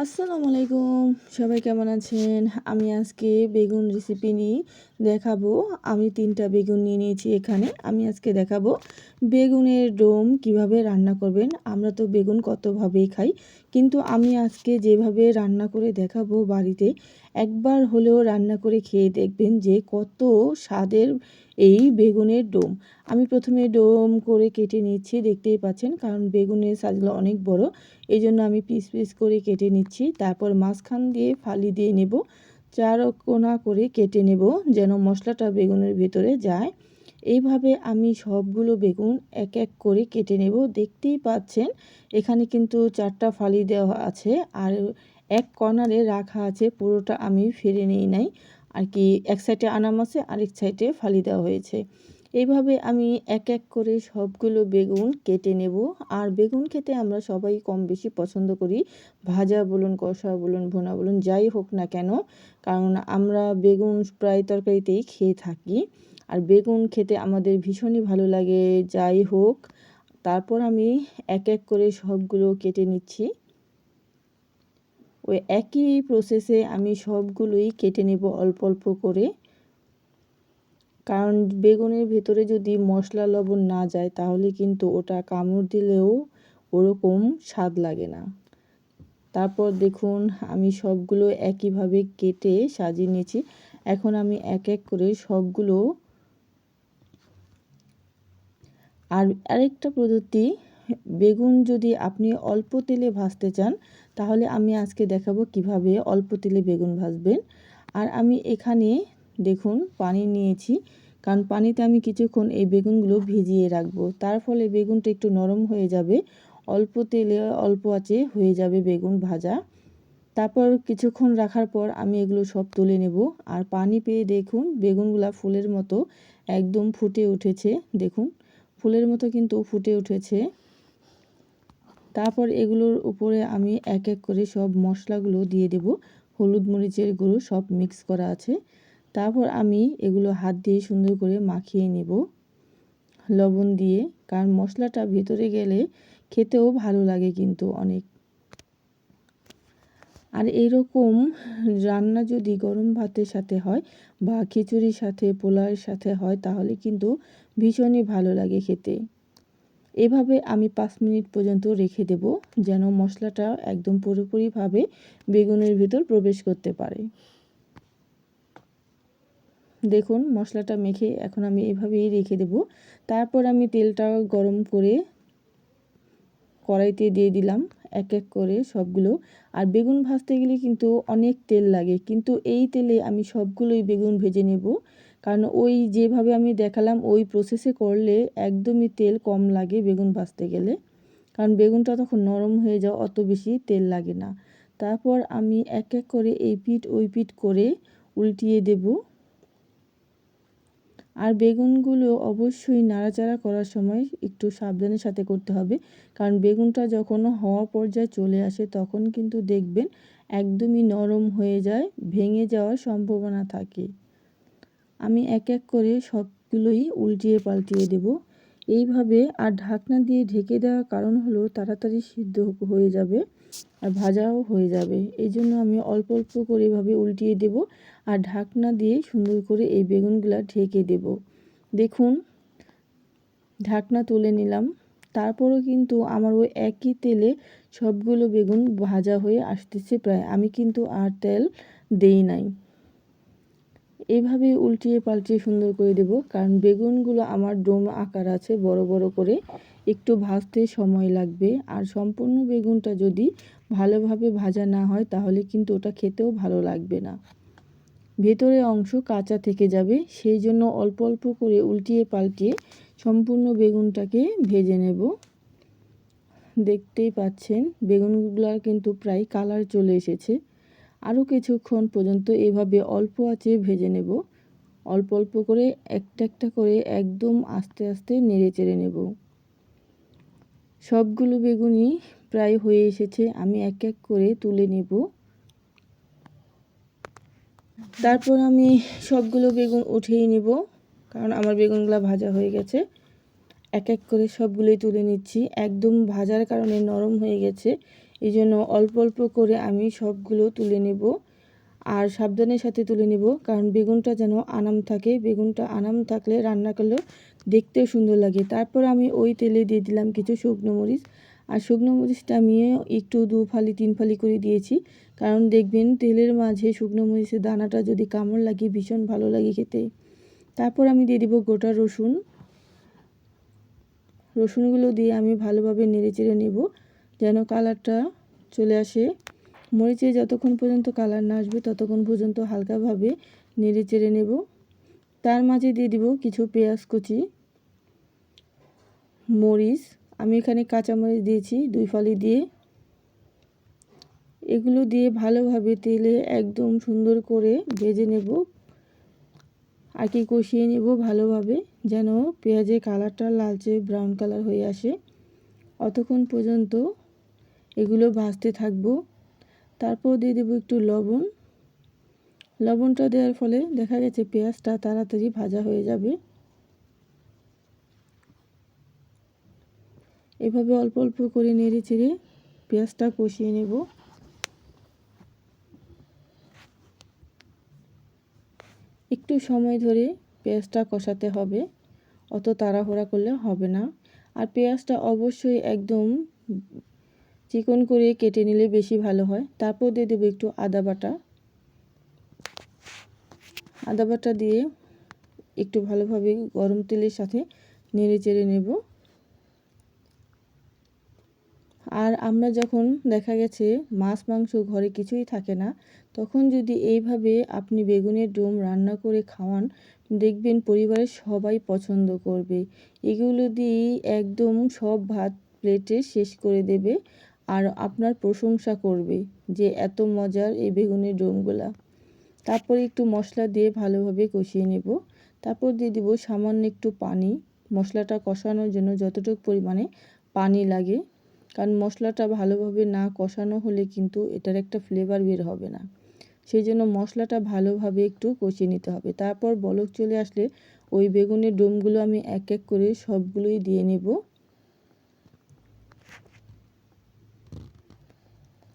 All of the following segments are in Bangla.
আসসালামু আলাইকুম, সবাই কেমন আছেন? আমি আজকে বেগুন রেসিপি নিয়ে দেখাবো। আমি 3টা বেগুন নিয়ে নিয়েছি এখানে। আমি আজকে দেখাবো বেগুনের ডোম কিভাবে রান্না করবেন। আমরা তো বেগুন কতভাবেই খাই, কিন্তু আমি আজকে যেভাবে রান্না করে দেখাবো বাড়িতে একবার হলেও রান্না করে খেয়ে দেখবেন যে কত স্বাদের এই বেগুনের ডোম। আমি প্রথমে ডোম করে কেটে নিচ্ছি, দেখতেই পাচ্ছেন, কারণ বেগুনের সাইজগুলো অনেক বড়। এই জন্য আমি পিস পিস করে কেটে নিচ্ছি। তারপর মাঝখান দিয়ে ফালি দিয়ে নেব, 4 কোনা করে কেটে নেব যেন মশলাটা বেগুনের ভেতরে যায়। এইভাবে আমি সবগুলো বেগুন এক এক করে কেটে নেব। দেখতেই পাচ্ছেন এখানে কিন্তু 4টা ফালি দেওয়া আছে, আর এক কর্নারে রাখা আছে, পুরোটা আমি ফেলে নিই নাই আর কি। এক সাইডে আনাম আছে, আরেক সাইডে ফালি দেওয়া হয়েছে। এইভাবে আমি এক এক করে সবগুলো বেগুন কেটে নেব। আর বেগুন খেতে আমরা সবাই কম বেশি পছন্দ করি, ভাজা বলুন, কষা বলুন, ভুনা বলুন, যাই হোক না কেন, কারণ আমরা বেগুন প্রায় তরকারিতেই খেয়ে থাকি। আর বেগুন খেতে আমাদের ভীষণই ভালো লাগে, যাই হোক। তারপর আমি এক এক করে সবগুলো কেটে নিচ্ছি। ওই একই প্রসেসে আমি সবগুলোই কেটে নেব অল্প অল্প করে, কারণ বেগুনের ভেতরে যদি মশলা লবণ না যায় তাহলে কিন্তু ওটা কামড় দিলেও ওরকম স্বাদ লাগে না। তারপর দেখুন আমি সবগুলো একইভাবে কেটে সাজিয়ে নিয়েছি। এখন আমি এক এক করে সবগুলো। আর আরেকটা পদ্ধতি, বেগুন যদি আপনি অল্প তেলে ভাজতে চান তাহলে আমি আজকে দেখাবো কিভাবে অল্প তেলে বেগুন ভাজবেন। আর আমি এখানে দেখুন পানি নিয়েছি, কারণ পানিতে আমি কিছুক্ষণ এই বেগুনগুলো ভিজিয়ে রাখবো, তার ফলে বেগুনটা একটু নরম হয়ে যাবে। অল্প তেলে অল্প আঁচে হয়ে যাবে বেগুন ভাজা। তারপর কিছুক্ষণ রাখার পর আমি এগুলো সব তুলে নেব। আর পানি পেয়ে দেখুন বেগুনগুলা ফুলের মতো একদম ফুটে উঠেছে। দেখুন ফুলের মতো কিন্তু ফুটে উঠেছে। তারপর এগুলোর উপরে আমি এক এক করে সব মশলাগুলো দিয়ে দেব। হলুদ মরিচের গুঁড়ো সব মিক্স করা আছে। তারপর আমি এগুলো হাত দিয়ে সুন্দর করে মাখিয়ে নেব লবণ দিয়ে, কারণ মশলাটা ভেতরে গেলে খেতেও ভালো লাগে কিন্তু অনেক। আর এরকম রান্না যদি গরম ভাতের সাথে হয় বা খিচুড়ির সাথে, পোলাওয়ের সাথে হয় তাহলে কিন্তু ভীষণই ভালো লাগে খেতে। এভাবে আমি 5 মিনিট পর্যন্ত রেখে দেব, যেন মশলাটা একদম পুরোপুরিভাবে বেগুনের ভিতর প্রবেশ করতে পারে। দেখুন মশলাটা মেখে এখন আমি এভাবেই রেখে দেব। তারপর আমি তেলটা গরম করে কড়াইতে দিয়ে দিলাম এক এক করে সবগুলো। আর বেগুন ভাজতে গেলে কিন্তু অনেক তেল লাগে, কিন্তু এই তেলে আমি সবগুলোই বেগুন ভেজে নেব, কারণ ওই যেভাবে আমি দেখালাম ওই প্রসেসে করলে একদমই তেল কম লাগে বেগুন ভাজতে গেলে, কারণ বেগুনটা তখন নরম হয়ে যাওয়া, অত বেশি তেল লাগে না। তারপর আমি এক এক করে এই পিঠ ওই পিঠ করে উল্টিয়ে দেব। আর বেগুনগুলো অবশ্যই নাড়াচাড়া করার সময় একটু সাবধানের সাথে করতে হবে, কারণ বেগুনটা যখন হওয়া পর্যায়ে চলে আসে তখন কিন্তু দেখবেন একদমই নরম হয়ে যায়, ভেঙে যাওয়ার সম্ভাবনা থাকে। আমি এক এক করে সবগুলোই উল্টিয়ে পাল্টিয়ে দেব এইভাবে। আর ঢাকনা দিয়ে ঢেকে দেওয়ার কারণ হলো তাড়াতাড়ি সিদ্ধ হয়ে যাবে আর ভাজাও হয়ে যাবে। এই জন্য আমি অল্প অল্প করে এভাবে উল্টিয়ে দেব আর ঢাকনা দিয়ে সুন্দর করে এই বেগুনগুলা ঢেকে দেব। দেখুন ঢাকনা তুলে নিলাম। তারপরও কিন্তু আমার ওই একই তেলে সবগুলো বেগুন ভাজা হয়ে আসতেছে প্রায়, আমি কিন্তু আর তেল দেই নাই। এইভাবে উল্টিয়ে পাল্টিয়ে সুন্দর করে দেব, কারণ বেগুনগুলো আমার ডোম আকার আছে, বড় বড় করে একটু ভাজতে সময় লাগবে। আর সম্পূর্ণ বেগুনটা যদি ভালোভাবে ভাজা না হয় তাহলে কিন্তু ওটা খেতেও ভালো লাগবে না, ভেতরের অংশ কাঁচা থেকে যাবে। সেই জন্য অল্প অল্প করে উল্টিয়ে পাল্টিয়ে সম্পূর্ণ বেগুনটাকে ভেজে নেব। দেখতেই পাচ্ছেন বেগুনগুলো কিন্তু প্রায় কালার চলে এসেছে। আরও কিছুক্ষণ পর্যন্ত এভাবে অল্প আঁচে ভেজে নেব, অল্প অল্প করে একটা একটা করে একদম আস্তে আস্তে নেড়ে চেড়ে নেব। সবগুলো বেগুনই প্রায় হয়ে এসেছে, আমি এক এক করে তুলে নেব। তারপর আমি সবগুলো বেগুন উঠিয়ে নেব, কারণ আমার বেগুনগুলো ভাজা হয়ে গেছে। এক এক করে সবগুলোই তুলে নিচ্ছি, একদম ভাজার কারণে নরম হয়ে গেছে। এই জন্য অল্প অল্প করে আমি সবগুলো তুলে নেব, আর সাবধানের সাথে তুলে নেব, কারণ বেগুনটা যেন আনাম থাকে। বেগুনটা আনাম থাকলে রান্না করলেও দেখতেও সুন্দর লাগে। তারপর আমি ওই তেলে দিয়ে দিলাম কিছু শুকনো মরিচ, আর শুকনো মরিচটা আমি একটু 2 ফালি 3 ফালি করে দিয়েছি, কারণ দেখবেন তেলের মাঝে শুকনো মরিচের দানাটা যদি কামড় লাগে ভীষণ ভালো লাগে খেতে। তারপর আমি দিয়ে দিব গোটা রসুন। রসুনগুলো দিয়ে আমি ভালোভাবে নেড়েচেড়ে নেব যেন কালারটা চলে আসে। মরিচে যতক্ষণ পর্যন্ত কালার না আসবে ততক্ষণ পর্যন্ত হালকাভাবে নেড়েচেড়ে নেব। তার মাঝে দিয়ে দিব কিছু পেঁয়াজ কুচি, মরিচ, আমি এখানে কাঁচামরিচ দিয়েছি 2 ফালি দিয়ে। এগুলো দিয়ে ভালোভাবে তেলে একদম সুন্দর করে ভেজে নেব, আর কি কষিয়ে নেব ভালোভাবে, যেন পেঁয়াজের কালারটা লালচে ব্রাউন কালার হয়ে আসে। অতক্ষণ পর্যন্ত এগুলো ভাজতে থাকবো। তারপর দিয়ে দেবো একটু লবণ। লবণটা দেওয়ার ফলে দেখা গেছে পেঁয়াজটা তাড়াতাড়ি ভাজা হয়ে যাবে। এভাবে অল্প অল্প করে নেড়ে চেড়ে পেঁয়াজটা কষিয়ে নেব। একটু সময় ধরে পেঁয়াজটা কষাতে হবে, অত তাড়াহুড়া করলে হবে না। আর পেঁয়াজটা অবশ্যই একদম চিকন করে কেটে নিলে বেশি ভালো হয়। তারপর দিয়ে দেবো একটু আদা বাটা। আদা বাটা দিয়ে একটু ভালোভাবে গরম তেলের সাথে নেড়ে চেড়ে নেব। আর আমরা যখন দেখা গেছে মাছ মাংস ঘরে কিছুই থাকে না, তখন যদি এইভাবে আপনি বেগুনের ডোম রান্না করে খাওয়ান, দেখবেন পরিবারের সবাই পছন্দ করবে। এগুলো দিয়েই একদম সব ভাত প্লেটে শেষ করে দেবে, আর আপনার প্রশংসা করবে যে এত মজার এই বেগুনের ডোমগুলা। তারপরে একটু মশলা দিয়ে ভালোভাবে কষিয়ে নেব। তারপর দিয়ে দিব সামান্য একটু পানি, মশলাটা কষানোর জন্য যতটুকু পরিমাণে পানি লাগে, কারণ মশলাটা ভালোভাবে না কষানো হলে কিন্তু এটার একটা ফ্লেভার বের হবে না। সেই জন্য মশলাটা ভালোভাবে একটু কষিয়ে নিতে হবে। তারপর বলক চলে আসলে ওই বেগুনের ডোমগুলো আমি এক এক করে সবগুলোই দিয়ে নেব।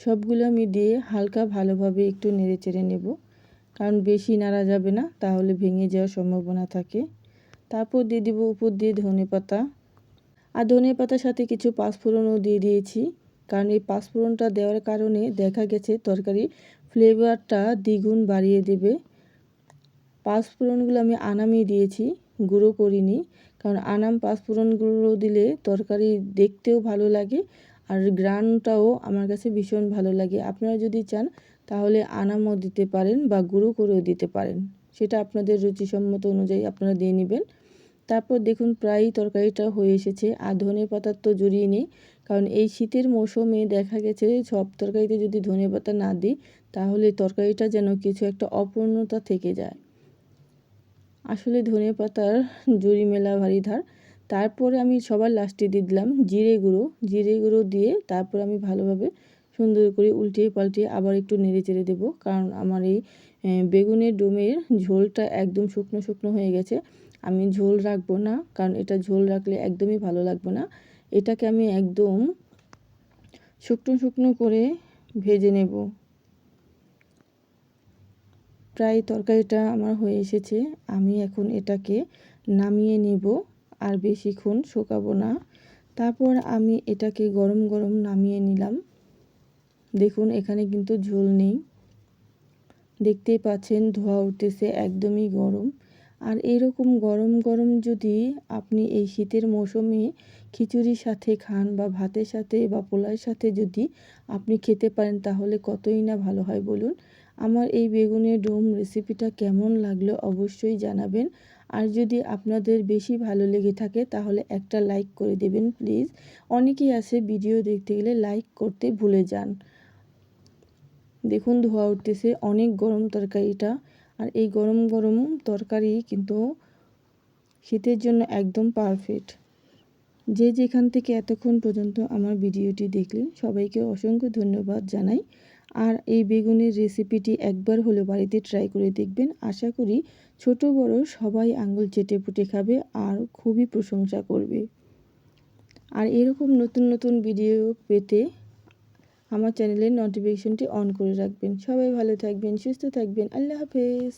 সবগুলো আমি দিয়ে হালকা ভালোভাবে একটু নেড়ে চেড়ে নেব, কারণ বেশি নাড়া যাবে না, তাহলে ভেঙে যাওয়ার সম্ভাবনা থাকে। তারপর দিয়ে দিব উপর দিয়ে ধনেপাতা, আর ধনেপাতার সাথে কিছু পাঁচফোড়নও দিয়ে দিয়েছি, কারণ এই পাঁচফোড়নটা দেওয়ার কারণে দেখা গেছে তরকারির ফ্লেভারটা দ্বিগুণ বাড়িয়ে দেবে। পাঁচফোড়নগুলো আমি আনামই দিয়েছি, গুঁড়ো করিনি, কারণ আনাম পাঁচফোড়নগুলো দিলে তরকারি দেখতেও ভালো লাগে, আর গ্রানটাও আমার কাছে ভীষণ ভালো লাগে। আপনারা যদি চান তাহলে আনামও দিতে পারেন বা গুঁড়ো করেও দিতে পারেন, সেটা আপনাদের রুচিসম্মত অনুযায়ী আপনারা দিয়ে নেবেন। তারপর দেখুন প্রায় তরকারিটা হয়ে এসেছে। আর ধনেপাতার তো জড়িয়ে নেই, কারণ এই শীতের মৌসুমে দেখা গেছে সব তরকারিতে যদি ধনেপাতা না দিই তাহলে তরকারিটা যেন কিছু একটা অপূর্ণতা থেকে যায়। আসলে ধনেপাতার জুড়ি মেলা ভারী ধার। তারপরে আমি সবার লাস্টে দিয়ে দিলাম জিরে গুঁড়ো দিয়ে তারপর আমি ভালোভাবে সুন্দর করে উল্টিয়ে পাল্টিয়ে আবার একটু নেড়ে চেড়ে দেবো, কারণ আমার এই বেগুনের ডোমের ঝোলটা একদম শুকনো শুকনো হয়ে গেছে। আমি ঝোল রাখবো না, কারণ এটা ঝোল রাখলে একদমই ভালো লাগবে না। এটাকে আমি একদম শুকনো শুকনো করে ভেজে নেব। প্রায় তরকারিটা আমার হয়ে এসেছে, আমি এখন এটাকে নামিয়ে নেব, আর বেশিক্ষণ শুকাবো না। তারপর আমি এটাকে গরম গরম নামিয়ে নিলাম। দেখুন এখানে কিন্তু ঝোল নেই, দেখতেই পাচ্ছেন ধোঁয়া উঠতেছে, একদমই গরম। আর এরকম গরম গরম যদি আপনি এই শীতের মৌসুমে খিচুড়ির সাথে খান বা ভাতের সাথে বা পোলাওর সাথে যদি আপনি খেতে পারেন তাহলে কতই না ভালো হয় বলুন। আমার এই বেগুনের ডোম রেসিপিটা কেমন লাগলো অবশ্যই জানাবেন। আর যদি আপনাদের বেশি ভালো লেগে থাকে তাহলে একটা লাইক করে দেবেন প্লিজ। অনেকেই আছে ভিডিও দেখতে গেলে লাইক করতে ভুলে যান। দেখুন ধোঁয়া উঠতেছে, অনেক গরম তরকারিটা, আর এই গরম গরম তরকারি কিন্তু শীতের জন্য একদম পারফেক্ট। যে যেখান থেকে এতক্ষণ পর্যন্ত আমার ভিডিওটি দেখলেন সবাইকে অসংখ্য ধন্যবাদ জানাই। আর এই বেগুনের রেসিপিটি একবার হলেও বাড়িতে ট্রাই করে দেখবেন, আশা করি ছোট বড় সবাই আঙুল চেটে পুটে খাবে আর খুবই প্রশংসা করবে। আর এরকম নতুন নতুন ভিডিও পেতে আমার চ্যানেলের নোটিফিকেশনটি অন করে রাখবেন। সবাই ভালো থাকবেন, সুস্থ থাকবেন। আল্লাহ হাফেজ।